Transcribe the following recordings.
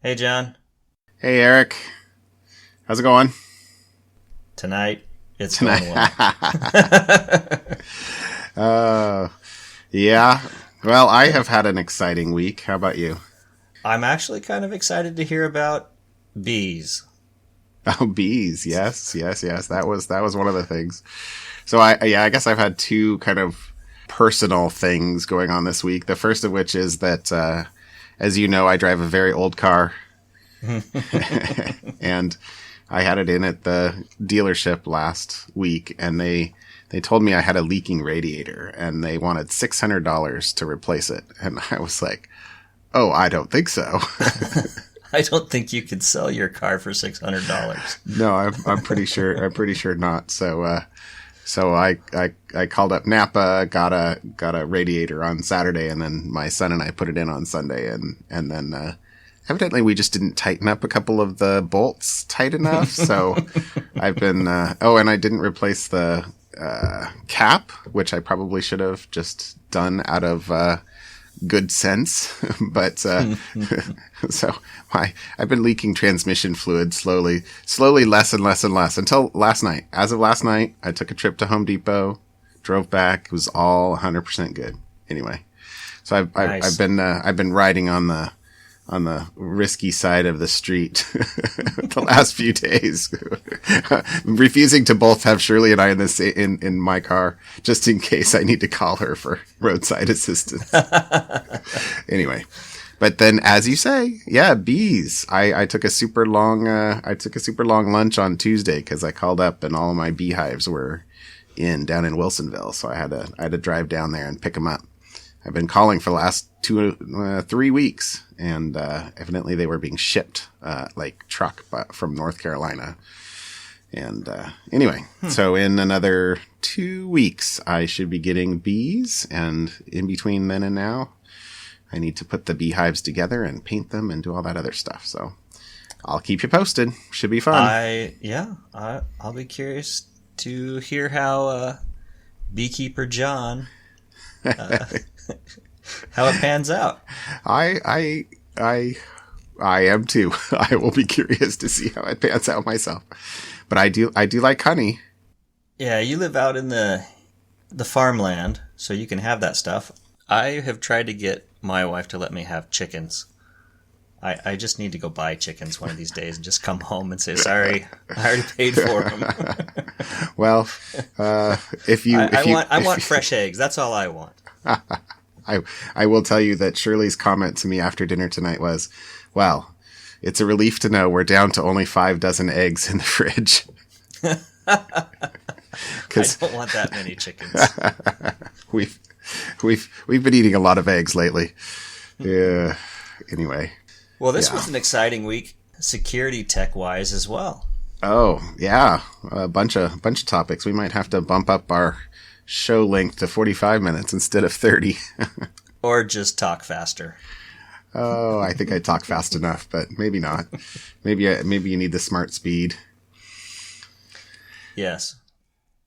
Hey, John. Hey, Eric. How's it going? Tonight, it's Tonight. going well. uh, yeah. Well, I have had an exciting week. How about you? I'm actually kind of excited to hear about bees. Oh, bees. Yes. That was one of the things. So I guess I've had two kind of personal things going on this week. The first of which is that, as you know, I drive a very old car. And I had it in at the dealership last week, and they told me I had a leaking radiator, and they wanted $600 to replace it. And I was like, oh, I don't think so. I don't think you could sell your car for $600. No, I'm pretty sure. I'm pretty sure not. So I called up Napa, got a radiator on Saturday, and then my son and I put it in on Sunday, and then evidently we just didn't tighten up a couple of the bolts tight enough. So I've been and I didn't replace the cap, which I probably should have just done out of good sense. But so I've been leaking transmission fluid slowly, less and less until last night. As of last night, I took a trip to Home Depot, drove back. It was all 100% good. Anyway, so Nice. I've been riding on the risky side of the street the last few days, refusing to both have Shirley and I in my car, just in case I need to call her for roadside assistance. Anyway, but then, as you say, yeah, bees. I took a super long lunch on Tuesday because I called up and all of my beehives were down in Wilsonville, so I had to drive down there and pick them up. I've been calling for the last 3 weeks, and evidently they were being shipped like truck from North Carolina. And anyway, so in another 2 weeks, I should be getting bees, and in between then and now, I need to put the beehives together and paint them and do all that other stuff. So I'll keep you posted. Should be fun. I'll be curious to hear how Beekeeper Jon how it pans out. I am too. I will be curious to see how it pans out myself. But I do like honey. Yeah, you live out in the farmland, so you can have that stuff. I have tried to get my wife to let me have chickens. I just need to go buy chickens one of these days and just come home and say, sorry, I already paid for them. Well, I want fresh eggs. That's all I want. I will tell you that Shirley's comment to me after dinner tonight was, well, it's a relief to know we're down to only 5 dozen eggs in the fridge. I don't want that many chickens. We've been eating a lot of eggs lately. Yeah. Anyway. Well, this was an exciting week, security tech-wise as well. Oh, yeah. A bunch of topics. We might have to bump up our show length to 45 minutes instead of 30. Or just talk faster. Oh, I think I talk fast enough, but maybe not. Maybe you need the smart speed. Yes.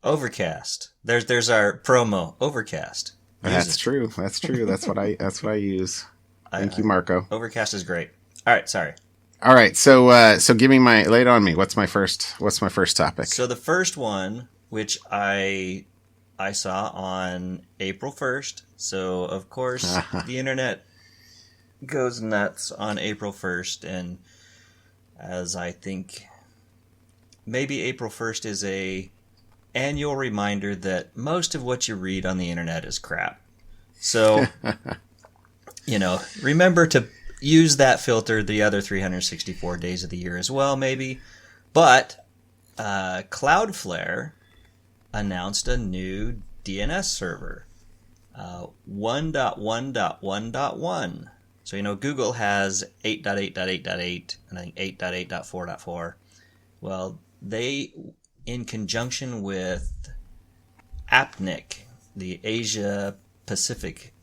Overcast. There's our promo, Overcast. That's true. That's what I use. Thank you, Marco. Overcast is great. All right, sorry. All right, so give me lay it on me. What's my first topic? So the first one, which I saw on April 1st. So of course the internet goes nuts on April 1st, and as I think maybe April 1st is a annual reminder that most of what you read on the internet is crap. So remember to use that filter the other 364 days of the year as well, maybe. But Cloudflare announced a new DNS server, 1.1.1.1. So, Google has 8.8.8.8 and I think 8.8.4.4. Well, they, in conjunction with AppNic, the Asia Pacific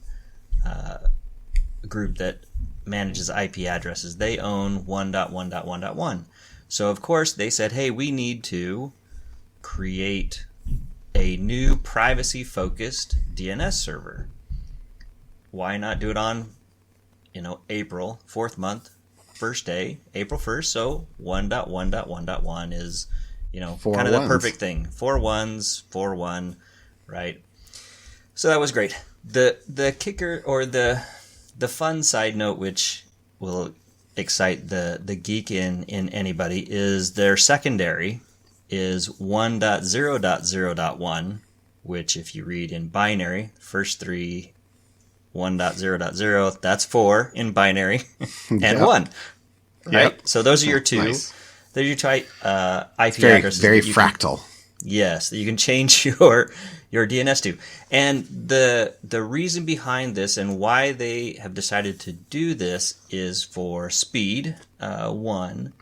group that manages IP addresses, they own 1.1.1.1. So, of course, they said, hey, we need to create a new privacy-focused DNS server. Why not do it on, April, 4th month, first day, April 1st. So 1.1.1.1 is, Four kind of the ones. perfect thing. 4 ones, 4 1, right? So that was great. The kicker, or the fun side note, which will excite the geek in anybody, is their secondary is 1.0.0.1, which if you read in binary, first three 1.0.0, that's 4 in binary, and Yep. 1, right? Yep. So those are your two. Nice. They're your two IP addresses. Very that you fractal. Yes, that you can change your DNS to. And the reason behind this and why they have decided to do this is for speed, one,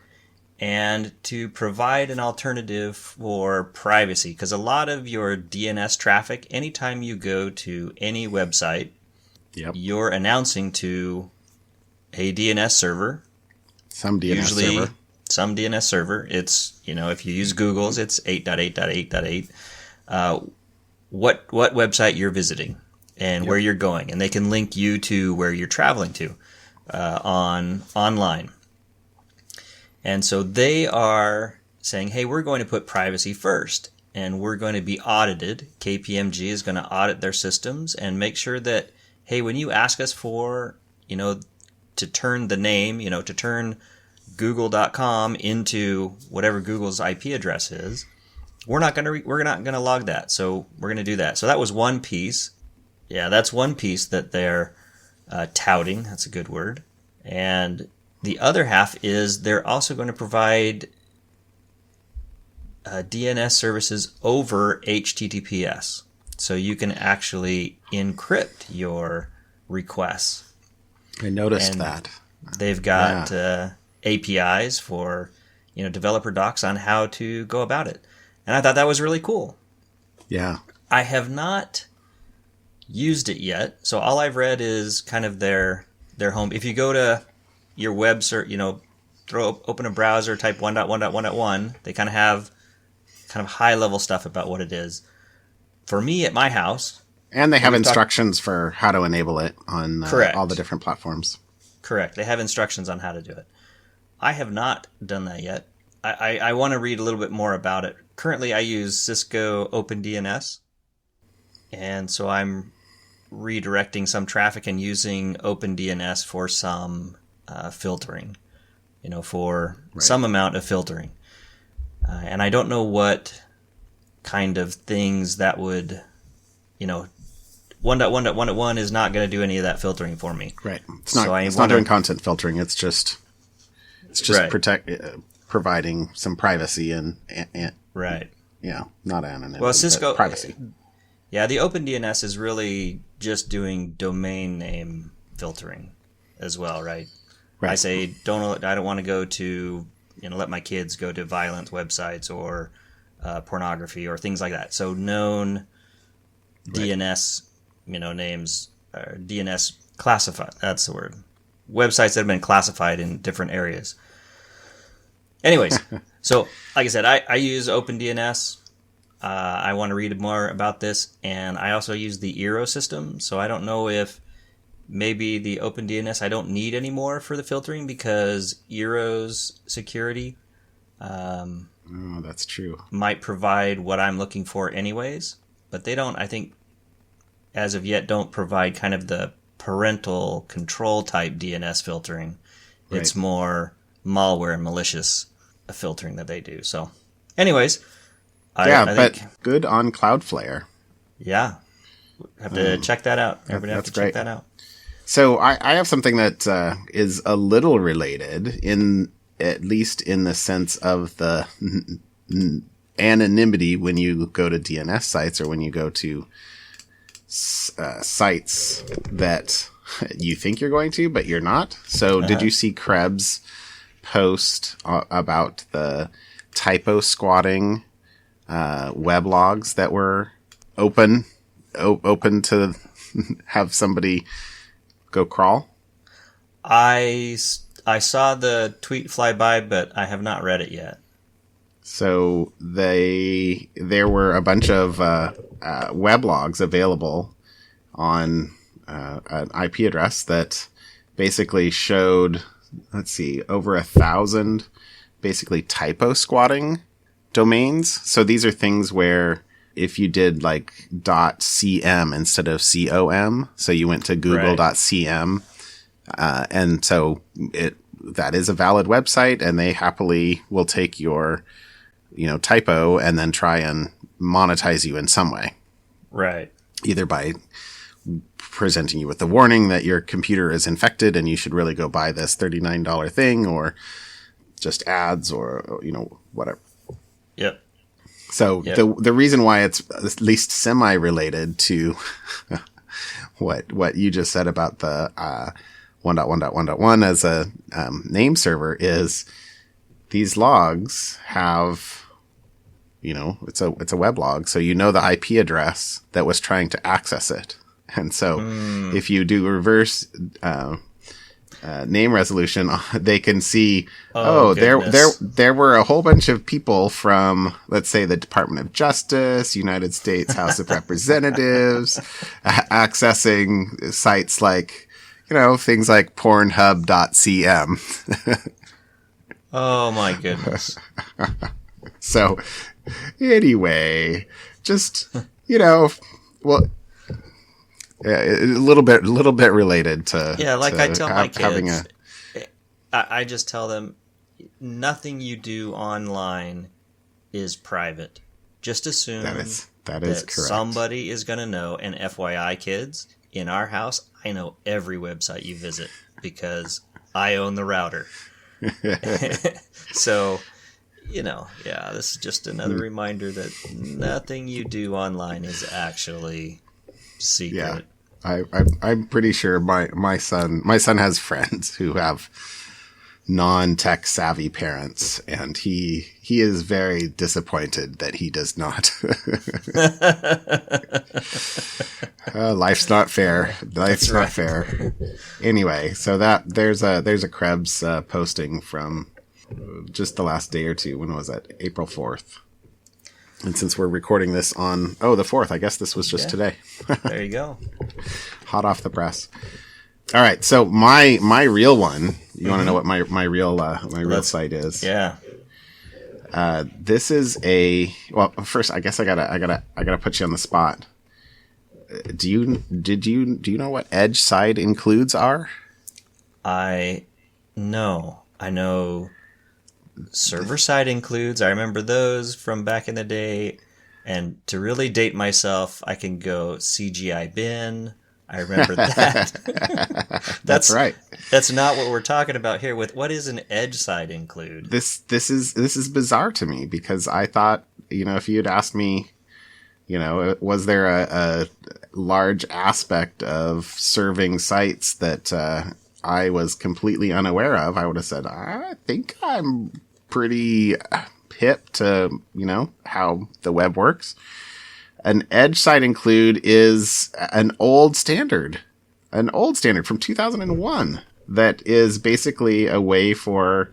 and to provide an alternative for privacy. Because a lot of your DNS traffic, anytime you go to any website, Yep. you're announcing to a DNS server. Some DNS Usually, server. some DNS server. It's, if you use Google's, it's 8.8.8.8. What website you're visiting and where you're going, and they can link you to where you're traveling to online. And so they are saying, hey, we're going to put privacy first, and we're going to be audited. KPMG is going to audit their systems and make sure that, hey, when you ask us for, to turn the name, to turn google.com into whatever Google's IP address is, we're not going to log that. So we're going to do that. So that was one piece. Yeah, that's one piece that they're touting. That's a good word. And the other half is they're also going to provide DNS services over HTTPS. So you can actually encrypt your requests. I noticed that. They've got APIs for developer docs on how to go about it. And I thought that was really cool. Yeah. I have not used it yet. So all I've read is kind of their home. If you go to your web search, open a browser, type 1.1.1.1, they kind of have high level stuff about what it is. For me at my house. And they have instructions for how to enable it on Correct. all the different platforms. Correct. They have instructions on how to do it. I have not done that yet. I want to read a little bit more about it. Currently, I use Cisco OpenDNS, and so I'm redirecting some traffic and using OpenDNS for some filtering, for some amount of filtering. And I don't know what kind of things that would, 1.1.1.1 is not going to do any of that filtering for me. Right. It's not doing content filtering. It's just right. Providing some privacy and right. Yeah, not anonymity. Well, Cisco privacy. Yeah, the OpenDNS is really just doing domain name filtering as well, right? Right. I say I don't want to go to let my kids go to violent websites or pornography or things like that. So known DNS, names, DNS classified. That's the word. Websites that have been classified in different areas. Anyways, so like I said, I use OpenDNS. I want to read more about this, and I also use the Eero system. So I don't know if maybe the OpenDNS I don't need anymore for the filtering because Eero's security. That's true. Might provide what I'm looking for anyways, but they don't. I think as of yet don't provide kind of the parental control type DNS filtering. Right. It's more malware and malicious filtering that they do. So, anyways, I but think, good on Cloudflare. Yeah, have to check that out. Everybody have to check that out. So I have something that is a little related, at least in the sense of the anonymity when you go to DNS sites or when you go to sites that you think you're going to, but you're not. So did you see Krebs' post about the typo squatting weblogs that were open to have somebody go crawl? I saw the tweet fly by, but I have not read it yet. So there were a bunch of weblogs available on an IP address that basically showed let's see, over 1,000 basically typo squatting domains. So these are things where if you did like .cm instead of .com, so you went to google.cm, and so that is a valid website, and they happily will take your, typo and then try and monetize you in some way. Right. Either by presenting you with the warning that your computer is infected and you should really go buy this $39 thing, or just ads, or whatever. Yep. So the reason why it's at least semi-related to what you just said about the 1.1.1.1 as a name server is these logs have, it's a web log, so the IP address that was trying to access it. And so if you do reverse name resolution, they can see, there were a whole bunch of people from, let's say, the Department of Justice, United States House of Representatives, accessing sites like, things like pornhub.cm. Oh my goodness. So anyway, just, well, a little bit related to I tell my kids, I just tell them nothing you do online is private. Just assume that is correct. Somebody is going to know. And FYI, kids, in our house, I know every website you visit because I own the router. So, this is just another reminder that nothing you do online is actually secret. Yeah, I'm pretty sure my son has friends who have non-tech savvy parents, and he is very disappointed that he does not. Life's not fair. Life's not fair. Anyway, so there's a Krebs posting from just the last day or two. When was that? April 4th. And since we're recording this on, the 4th, I guess this was just today. There you go. Hot off the press. All right. So my real one, you want to know what my real site is? Yeah. This is first, I guess I gotta put you on the spot. Do you know what edge side includes are? I know server side includes. I remember those from back in the day. And to really date myself, I can go CGI bin. I remember that. That's right. That's not what we're talking about here. With what is an edge side include? This is bizarre to me, because I thought, if you had asked me, was there a large aspect of serving sites that I was completely unaware of, I would have said, I think I'm pretty hip to, how the web works. An edge side include is an old standard from 2001 that is basically a way for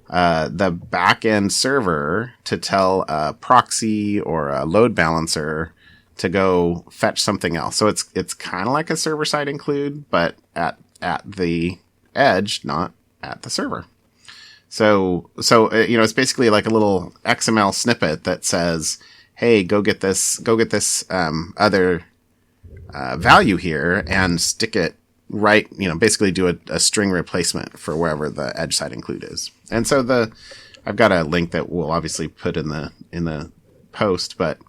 the back-end server to tell a proxy or a load balancer to go fetch something else. So it's kind of like a server-side include, but at the edge, not at the server. So it's basically like a little XML snippet that says, hey, go get this other value here and stick it right, basically do a string replacement for wherever the edge side include is. And so I've got a link that we'll obviously put in the post, but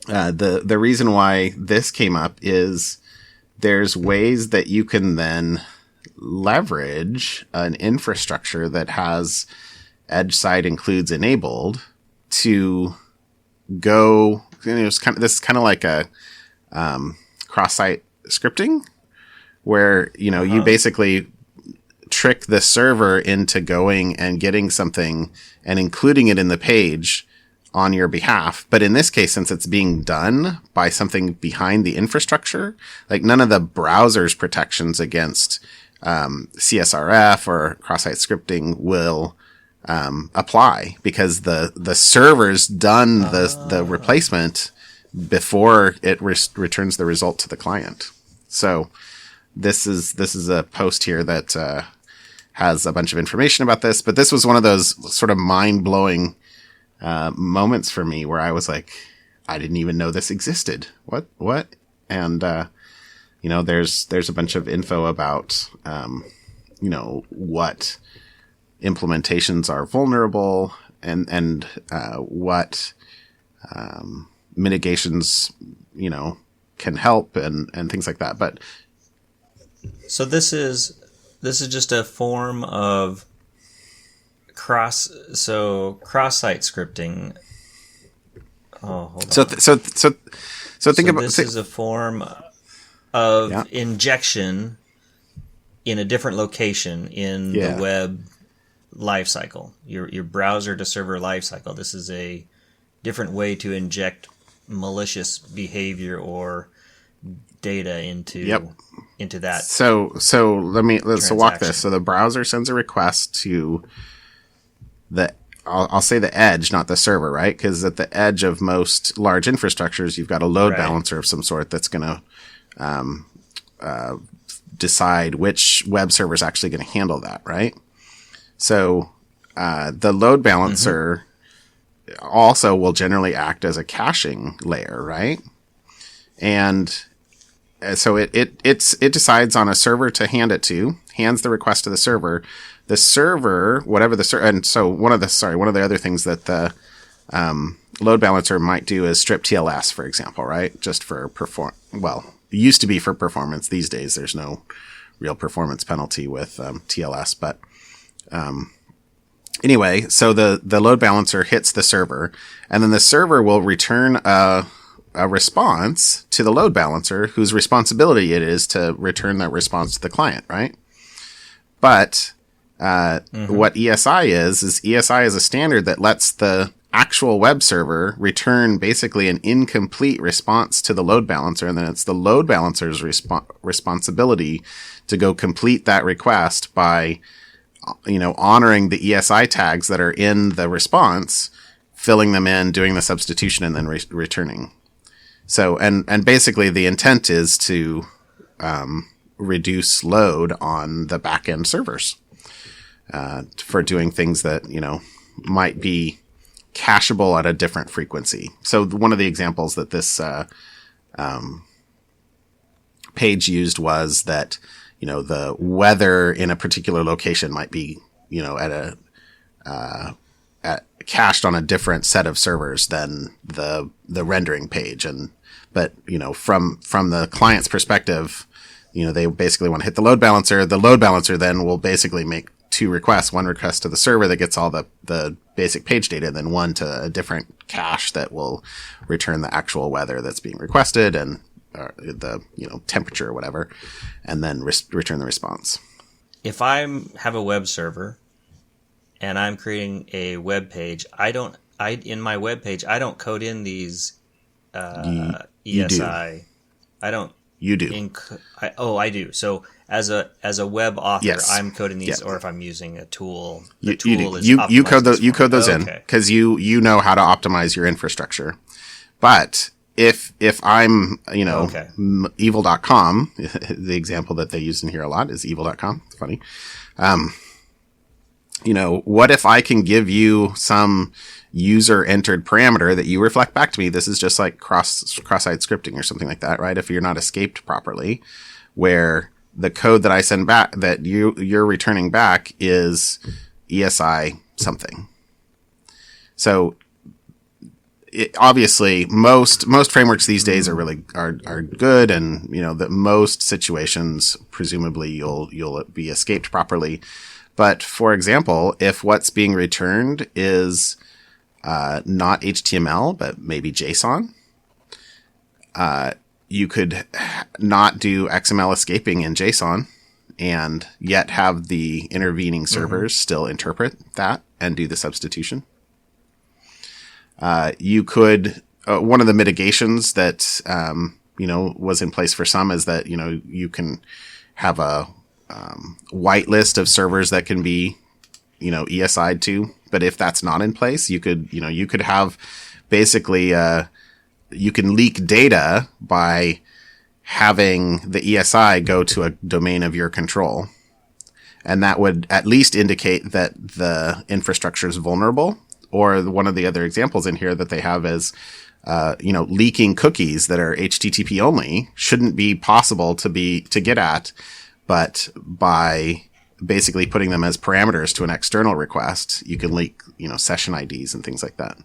the reason why this came up is there's ways that you can then leverage an infrastructure that has edge side includes enabled to go, this is kind of like a cross-site scripting where, you basically trick the server into going and getting something and including it in the page on your behalf. But in this case, since it's being done by something behind the infrastructure, like none of the browser's protections against CSRF or cross-site scripting will apply, because the server's done the replacement before it returns the result to the client. So this is a post here that has a bunch of information about this. But this was one of those sort of mind-blowing moments for me where I was like, I didn't even know this existed. What? And, there's a bunch of info about, what implementations are vulnerable and what, mitigations, can help and things like that. But so this is just a form of cross-site scripting. Oh, hold on. So think about this is a form of injection in a different location in the web lifecycle. Your browser to server lifecycle. This is a different way to inject malicious behavior or data into that. So let's walk this. So the browser sends a request to I'll say the edge, not the server, right? Because at the edge of most large infrastructures, you've got a load balancer of some sort that's going to decide which web server is actually going to handle that, right? So the load balancer also will generally act as a caching layer, right? And so it decides on a server to hand it to, hands the request to the server. The server, whatever the server, and so one of the other things that the load balancer might do is strip TLS, for example, right? Just for it used to be for performance. These days, there's no real performance penalty with TLS, but anyway, so the load balancer hits the server, and then the server will return a response to the load balancer, whose responsibility it is to return that response to the client, right? But what ESI is ESI is a standard that lets the actual web server return basically an incomplete response to the load balancer, and then it's the load balancer's responsibility to go complete that request by honoring the ESI tags that are in the response, filling them in, doing the substitution, and then returning. So, and basically the intent is to reduce load on the back-end servers for doing things that, might be cacheable at a different frequency. So one of the examples that this page used was that, the weather in a particular location might be, cached on a different set of servers than the rendering page. But from the client's perspective, they basically want to hit the load balancer. The load balancer then will basically make two requests, one request to the server that gets all the basic page data, and then one to a different cache that will return the actual weather that's being requested and the temperature or whatever, and then return the response. If I have a web server and I'm creating a web page, in my web page I don't code in these ESI. You do. I do. So as a web author, yes. I'm coding these, or if I'm using a tool, you code those in because you know how to optimize your infrastructure. But if I'm evil.com, the example that they use in here a lot is evil.com. It's funny. What if I can give you some user entered parameter that you reflect back to me? This is just like cross-site scripting or something like that, right? If you're not escaped properly, where the code that I send back that you're returning back is ESI something. So obviously most frameworks these days are good, and that most situations presumably you'll be escaped properly. But for example, if what's being returned is not HTML, but maybe JSON, you could not do XML escaping in JSON and yet have the intervening servers still interpret that and do the substitution. You could, one of the mitigations that, was in place for some is that, you can have a whitelist of servers that can be, ESI'd to. But if that's not in place, you could have basically, you can leak data by having the ESI go to a domain of your control. And that would at least indicate that the infrastructure is vulnerable. Or one of the other examples in here that they have is, leaking cookies that are HTTP only shouldn't be possible to get at, but by basically putting them as parameters to an external request, you can leak, session IDs and things like that.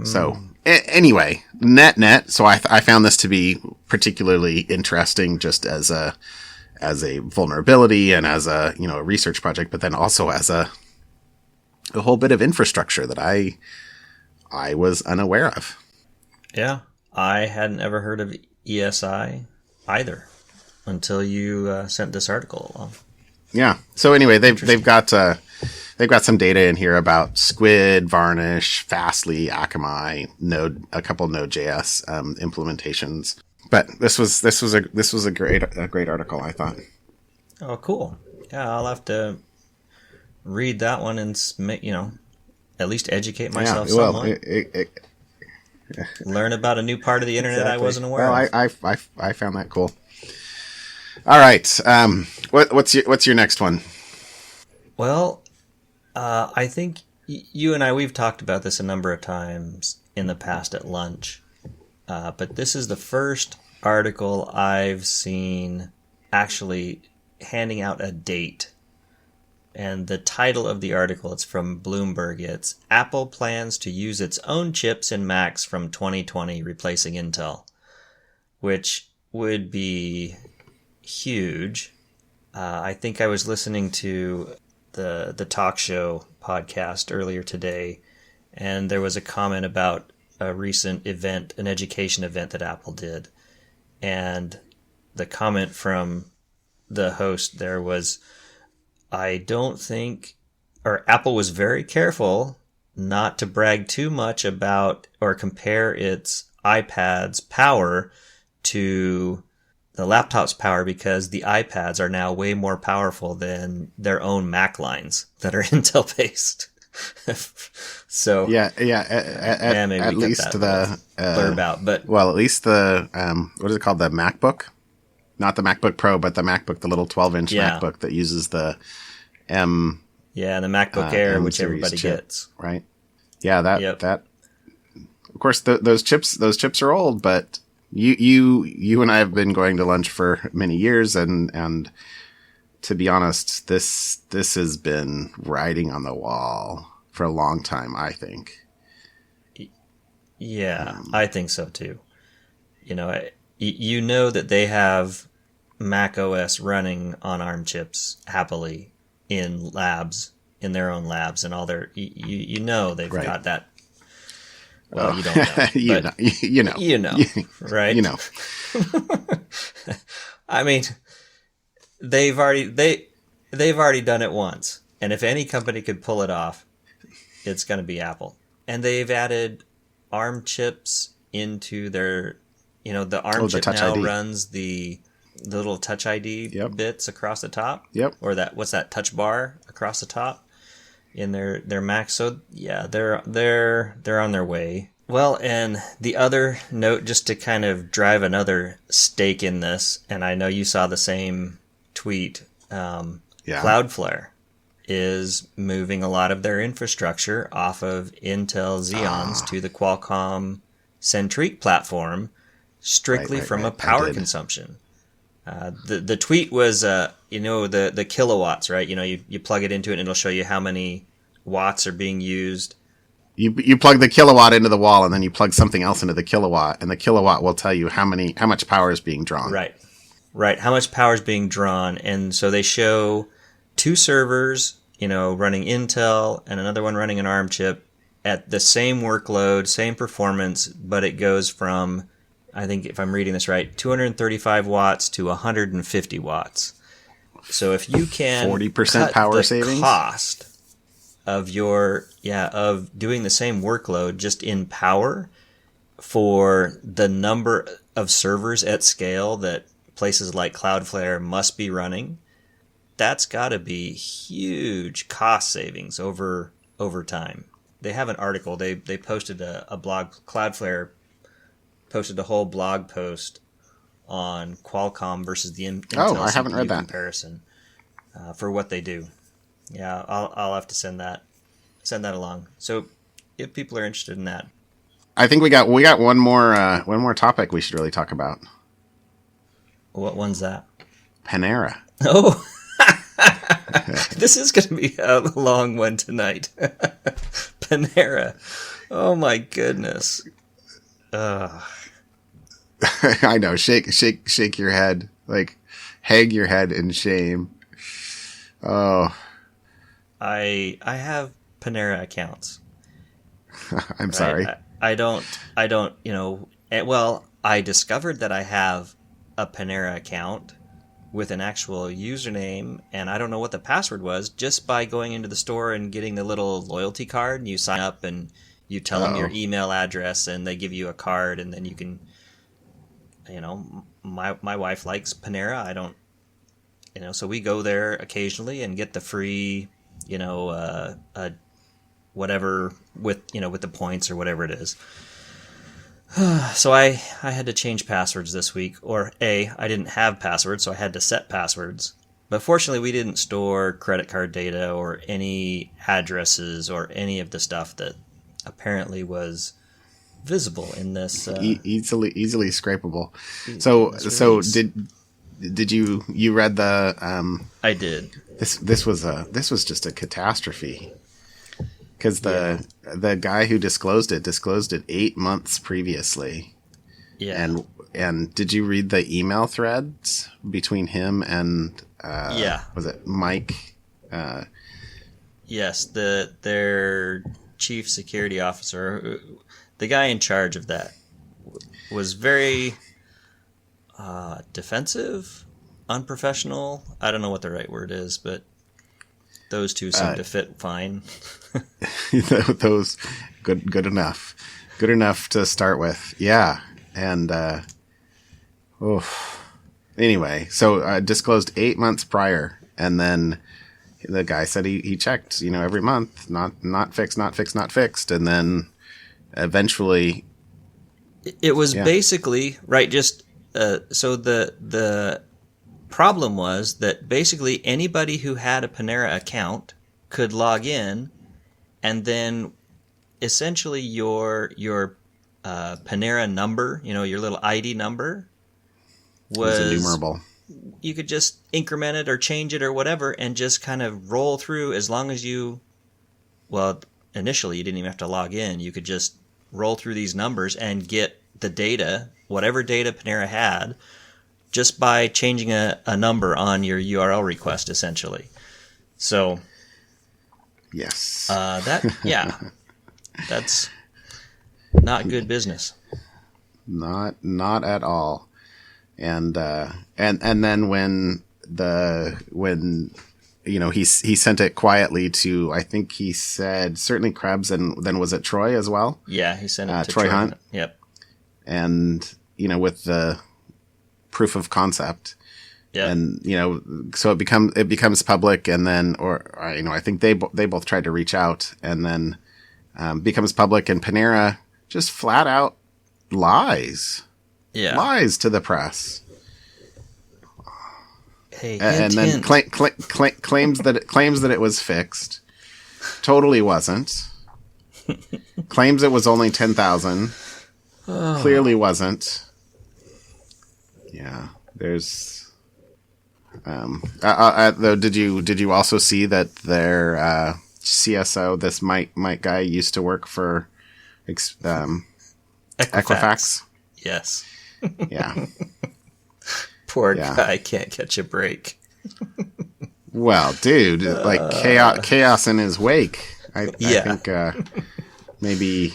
So anyway, net. So I found this to be particularly interesting just as a vulnerability and as a research project, but then also as a whole bit of infrastructure that I was unaware of. Yeah, I hadn't ever heard of ESI either until you sent this article along. Yeah. So anyway, they've got some data in here about Squid, Varnish, Fastly, Akamai, Node, a couple Node.js implementations. But this was a great article, I thought. Oh, cool. Yeah, I'll have to read that one and at least educate myself somewhat. Learn about a new part of the internet I wasn't aware of. I found that cool. All right. What's your next one? Well, I think you and we've talked about this a number of times in the past at lunch. But this is the first article I've seen actually handing out a date. And the title of the article, it's from Bloomberg. It's Apple plans to use its own chips in Macs from 2020, replacing Intel, which would be huge. I think I was listening to the talk show podcast earlier today, and there was a comment about a recent event, an education event that Apple did. And the comment from the host there was, Apple was very careful not to brag too much about or compare its iPad's power to the laptop's power, because the iPads are now way more powerful than their own Mac lines that are Intel based. So maybe at least the blurb out, but at least the what is it called, the MacBook, not the MacBook Pro, but the MacBook, the little 12-inch MacBook that uses the M. Yeah, the MacBook Air, M which everybody chip, gets, right? Yeah, that. Of course, those chips are old, but you and I have been going to lunch for many years, and to be honest, this has been writing on the wall for a long time, I think. Yeah, I think so too. That they have Mac OS running on ARM chips happily in their own labs, and all their, they've got that. Well, you don't know. You know, right? I mean, they've already done it once, and if any company could pull it off, it's going to be Apple. And they've added ARM chips into their, the ARM chip now ID. runs the little Touch ID bits across the top. Yep. Or what's that Touch bar across the top in their Mac. So yeah, they're on their way. Well, and the other note, just to kind of drive another stake in this, and I know you saw the same tweet. Cloudflare is moving a lot of their infrastructure off of Intel Xeons to the Qualcomm Centriq platform, strictly from a power consumption. The tweet was, the kilowatts, right? You plug it into it and it'll show you how many watts are being used. You plug the kilowatt into the wall, and then you plug something else into the kilowatt, and the kilowatt will tell you how much power is being drawn. Right. How much power is being drawn. And so they show two servers, running Intel and another one running an ARM chip at the same workload, same performance, but it goes from, I think if I'm reading this right, 235 watts to 150 watts. So if you can 40% power savings, cost of of doing the same workload just in power for the number of servers at scale that places like Cloudflare must be running, that's got to be huge cost savings over time. They have an article. They posted a blog. Cloudflare posted a whole blog post on Qualcomm versus the Intel I haven't read that comparison. for what they do. Yeah, I'll have to send that along. So if people are interested in that. I think we got one more topic we should really talk about. What one's that? Panera. Oh, this is going to be a long one tonight. Panera. Oh my goodness. I know. Shake your head. Like, hang your head in shame. Oh. I have Panera accounts. I'm sorry. I don't, well, I discovered that I have a Panera account with an actual username, and I don't know what the password was, just by going into the store and getting the little loyalty card, and you sign up and you tell them your email address, and they give you a card, and then you can, my wife likes Panera. I don't, so we go there occasionally and get the free, whatever with the points or whatever it is. So I had to change passwords this week, or I didn't have passwords, so I had to set passwords. But fortunately, we didn't store credit card data or any addresses or any of the stuff that apparently was visible in this. Easily scrapable. So did you read the? I did. This was just a catastrophe. Because the guy who disclosed it 8 months previously. Yeah. And did you read the email threads between him and was it Mike? Yes, their chief security officer, the guy in charge of that, was very defensive, unprofessional. I don't know what the right word is, but those two seem to fit fine. Those good enough to start with. Yeah. And anyway, so disclosed 8 months prior, and then the guy said he checked every month, not fixed, and then eventually it was basically right. Just so the problem was that basically anybody who had a Panera account could log in, and then essentially your Panera number, your little ID number, was enumerable. You could just increment it or change it or whatever, and just kind of roll through as long as initially you didn't even have to log in. You could just roll through these numbers and get the data, whatever data Panera had, just by changing a number on your URL request, essentially. So, yes, that's not good business. Not at all. And then when he sent it quietly to, I think he said certainly Krebs, and then was it Troy as well? Yeah, he sent it to Troy Hunt. Yep. And with the proof of concept. Yeah. And so it becomes public, and then I think they both tried to reach out, and then becomes public, and Panera just flat out lies. Yeah. Lies to the press. Hey, and then claims that it was fixed. Totally wasn't. Claims it was only 10,000. Oh. Clearly wasn't. Yeah, there's. Though, did you also see that their CSO, this Mike guy, used to work for Equifax? Yes. Yeah. Poor guy can't catch a break. Well, dude, like chaos in his wake. I think maybe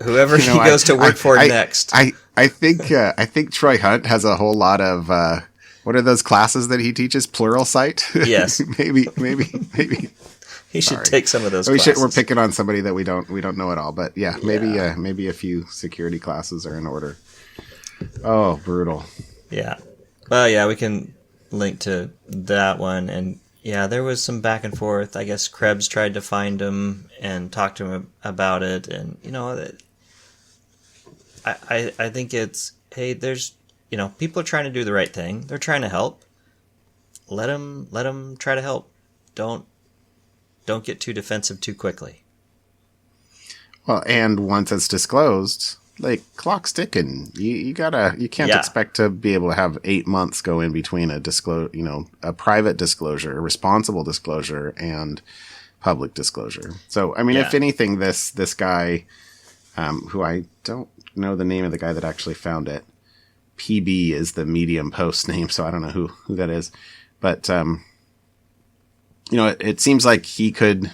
whoever he goes to work for next. I think Troy Hunt has a whole lot of what are those classes that he teaches? Pluralsight? Yes. maybe. He should take some of those classes. We're picking on somebody that we don't know at all, but maybe a few security classes are in order. Oh, brutal. Yeah. Well, yeah, we can link to that one, and yeah, there was some back and forth. I guess Krebs tried to find him and talk to him about it, and I think it's, hey, there's people are trying to do the right thing. They're trying to help. let them try to help. Don't get too defensive too quickly. Well, and once it's disclosed, like, clock's ticking. You can't expect to be able to have 8 months go in between a private disclosure, a responsible disclosure, and public disclosure. So, I mean, if anything, this guy, who I don't know the name of the guy that actually found it, PB is the Medium Post name, so I don't know who that is, but it seems like he could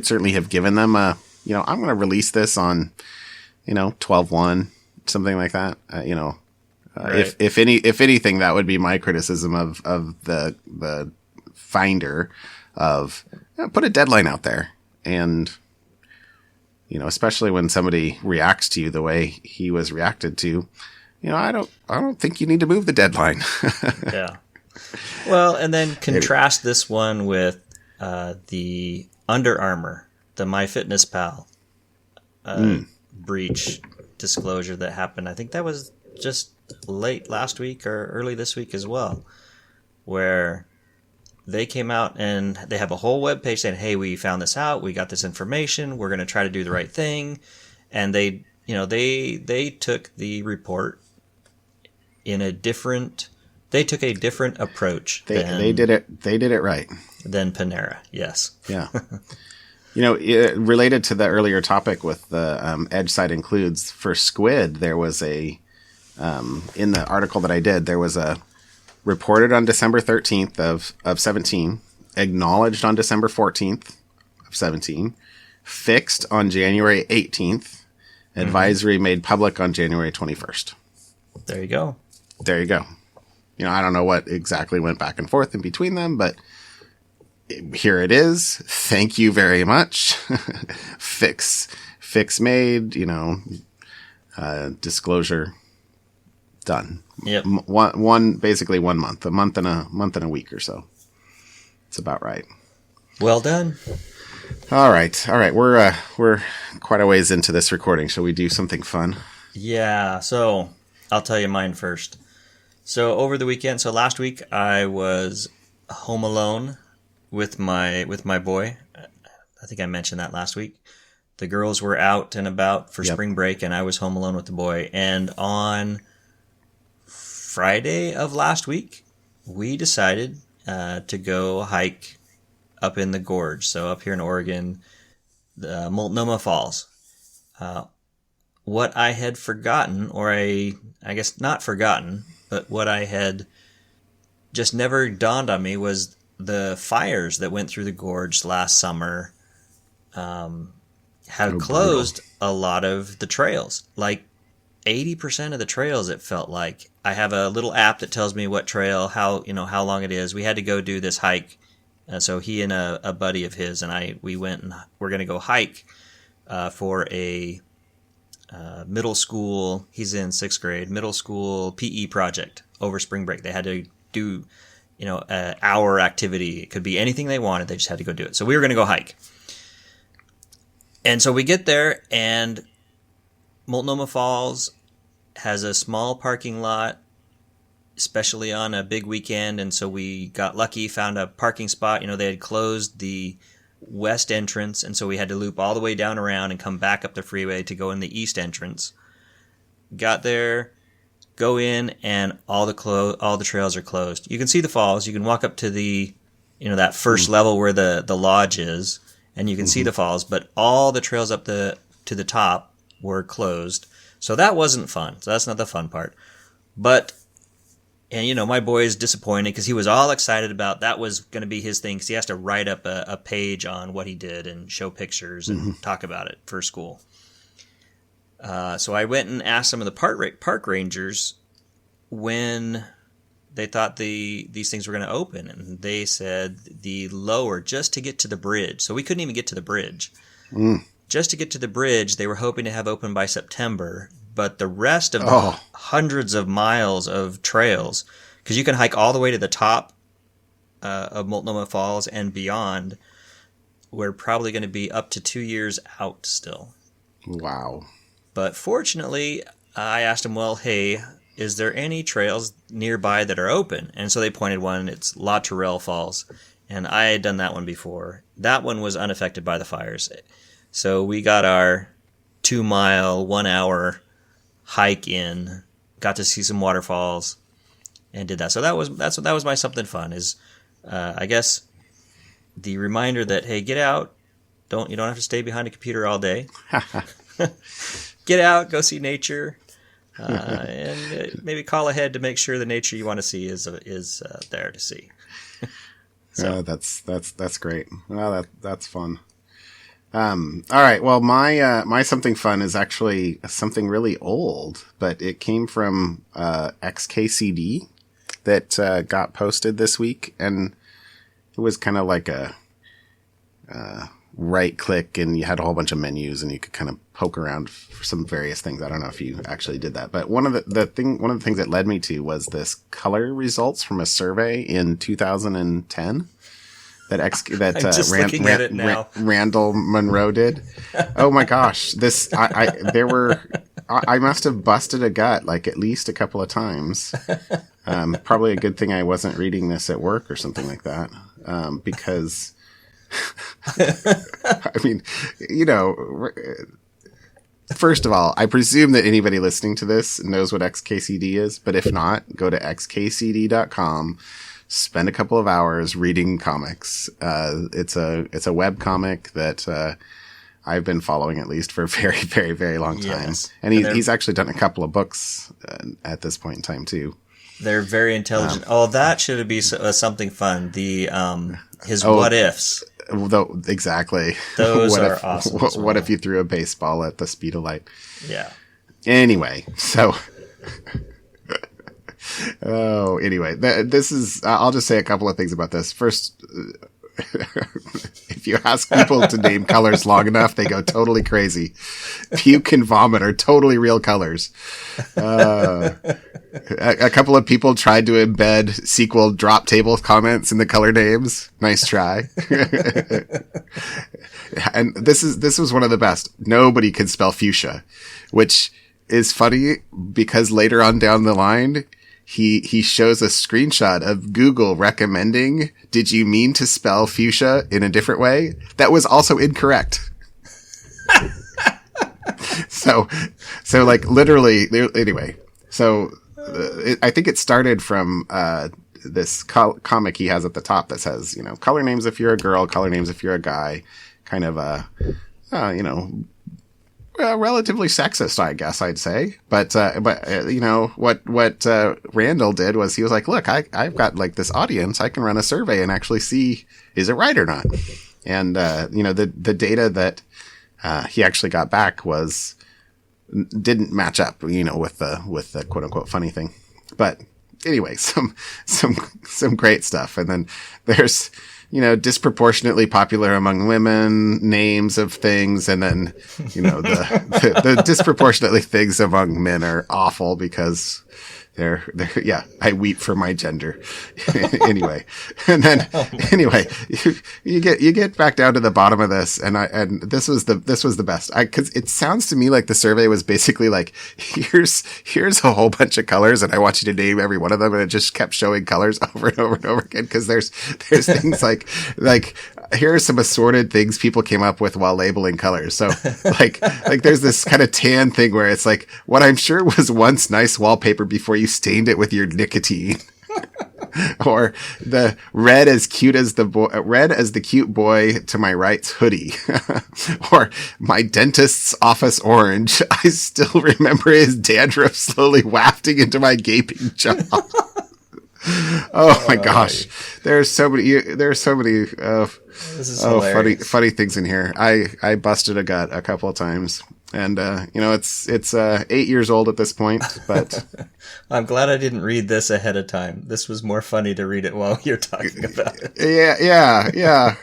certainly have given them I'm going to release this on 12/1, something like that. Right. If anything, that would be my criticism of the finder of put a deadline out there. And, especially when somebody reacts to you the way he was reacted to, I don't think you need to move the deadline. Yeah. Well, and then contrast this one with the Under Armour, the MyFitnessPal breach disclosure that happened. I think that was just late last week or early this week as well, where they came out and they have a whole webpage saying, hey, we found this out, we got this information, we're going to try to do the right thing. And they took the report in a different approach. They did it right. Than Panera. Yes. Yeah. Related to the earlier topic with the edge side includes, for squid, there was in the article that I did, there was a reported on December 13th of 17, acknowledged on December 14th of 17, fixed on January 18th, advisory made public on January 21st. There you go. I don't know what exactly went back and forth in between them, but here it is. Thank you very much. Fix made, disclosure done. Yep. Basically 1 month, a month and a week or so. It's about right. Well done. All right. We're quite a ways into this recording. Shall we do something fun? Yeah. So I'll tell you mine first. So over the weekend, so last week I was home alone with my boy. I think I mentioned that last week. The girls were out and about for spring break, and I was home alone with the boy. And on Friday of last week, we decided to go hike up in the gorge. So up here in Oregon, the Multnomah Falls. What I had forgotten, or I guess not forgotten, but what I had just never dawned on me was the fires that went through the gorge last summer have closed a lot of the trails. Like 80% of the trails, it felt like. I have a little app that tells me what trail, how long it is. We had to go do this hike. So he and a buddy of his and we went and we're going to go hike for a middle school, he's in 6th grade, middle school PE project over spring break. They had to do, an hour activity. It could be anything they wanted. They just had to go do it. So we were going to go hike. And so we get there, and Multnomah Falls has a small parking lot, especially on a big weekend. And so we got lucky, found a parking spot. They had closed the west entrance, and so we had to loop all the way down around and come back up the freeway to go in the east entrance. Got there, go in, and all the trails are closed. You can see the falls. You can walk up to the that first level where the lodge is, and you can see the falls, but all the trails up to the top were closed. So that wasn't fun. So that's not the fun part. But and, my boy is disappointed because he was all excited about that was going to be his thing, because he has to write up a page on what he did and show pictures and talk about it for school. So I went and asked some of the park rangers when they thought these things were going to open. And they said the lower, just to get to the bridge. So we couldn't even get to the bridge. Just to get to the bridge, they were hoping to have open by September. But the rest of the hundreds of miles of trails, because you can hike all the way to the top of Multnomah Falls and beyond, we're probably going to be up to 2 years out still. Wow. But fortunately, I asked him, well, hey, is there any trails nearby that are open? And so they pointed one. It's La Tourelle Falls. And I had done that one before. That one was unaffected by the fires. So we got our 2-mile, 1 hour hike in, got to see some waterfalls, and did that. So that was my something fun. Is I guess the reminder that, hey, get out. You don't have to stay behind a computer all day. Get out, go see nature, and maybe call ahead to make sure the nature you want to see is there to see. So that's great. Well, that's fun. All right. Well, my something fun is actually something really old, but it came from XKCD that got posted this week, and it was kind of like a right click, and you had a whole bunch of menus, and you could kind of poke around for some various things. I don't know if you actually did that, but one of the things that led me to was this color results from a survey in 2010 that I'm just looking at it now. Randall Monroe did. Oh my gosh, this I must have busted a gut like at least a couple of times. Probably a good thing I wasn't reading this at work or something like that, because I mean, first of all, I presume that anybody listening to this knows what XKCD is, but if not, go to xkcd.com, spend a couple of hours reading comics. It's a web comic that I've been following at least for a very, very, very long time. Yes. And he's actually done a couple of books at this point in time too. They're very intelligent. That should be something fun. The his what ifs. Exactly. Those are awesome. What if you threw a baseball at the speed of light? Yeah. Anyway, so. This is. I'll just say a couple of things about this. First, if you ask people to name colors long enough, they go totally crazy. Puke and vomit are totally real colors. A couple of people tried to embed sequel drop table comments in the color names. Nice try. And this was one of the best. Nobody can spell fuchsia, which is funny because later on down the line, he shows a screenshot of Google recommending, did you mean to spell fuchsia in a different way? That was also incorrect. So like literally, anyway, so I think it started from, this comic he has at the top that says, color names if you're a girl, color names if you're a guy, kind of, relatively sexist, I guess I'd say. But what Randall did was he was like, look, I've got like this audience. I can run a survey and actually see, is it right or not? And, the data that, he actually got back didn't match up, with the quote unquote funny thing. But anyway, some great stuff. And then there's, disproportionately popular among women names of things. And then, the disproportionately things among men are awful because I weep for my gender. Anyway. And then, anyway, you get back down to the bottom of this. And this was the best. Cause it sounds to me like the survey was basically like, here's a whole bunch of colors and I want you to name every one of them. And it just kept showing colors over and over and over again. Cause there's things like, here are some assorted things people came up with while labeling colors. So like there's this kind of tan thing where it's like what I'm sure was once nice wallpaper before you stained it with your nicotine. Or the red as the cute boy to my right's hoodie. Or my dentist's office orange. I still remember his dandruff slowly wafting into my gaping jaw. Oh my gosh. There's so many funny things in here. I busted a gut a couple of times. And, it's 8 years old at this point, but I'm glad I didn't read this ahead of time. This was more funny to read it while you're talking about it. Yeah.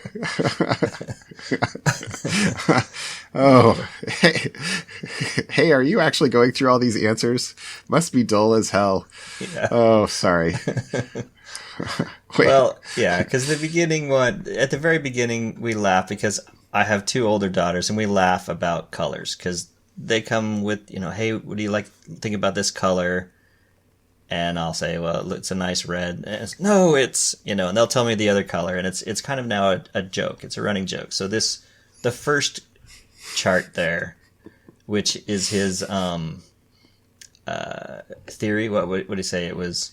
Oh, hey, are you actually going through all these answers? Must be dull as hell. Yeah. Oh, sorry. Well, yeah, because at the very beginning, we laugh because I have 2 older daughters and we laugh about colors because they come with, hey, what do you think about this color? and I'll say, well, it's a nice red. And no, it's, and they'll tell me the other color, and it's kind of now a joke. It's a running joke. So the first chart there, which is his theory. What did he say? It was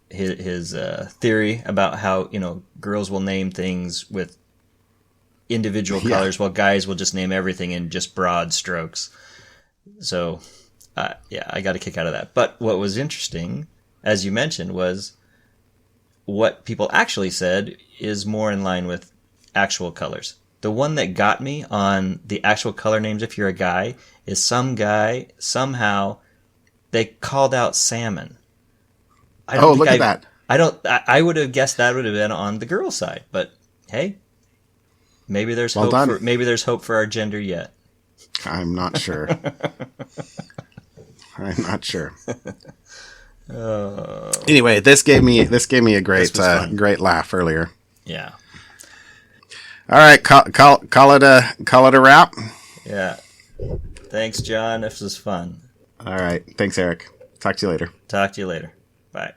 his theory about how girls will name things with individual colors, while guys will just name everything in just broad strokes. So, I got a kick out of that. But what was interesting, as you mentioned, was what people actually said is more in line with actual colors. The one that got me on the actual color names, if you're a guy, is some guy, somehow, they called out salmon. Look at that. I would have guessed that would have been on the girl side, but hey, maybe there's hope for our gender yet. I'm not sure. I'm not sure. Anyway, this gave me a great laugh earlier. Yeah. All right, call it a wrap. Yeah. Thanks, John. This was fun. All right. Thanks, Eric. Talk to you later. Bye.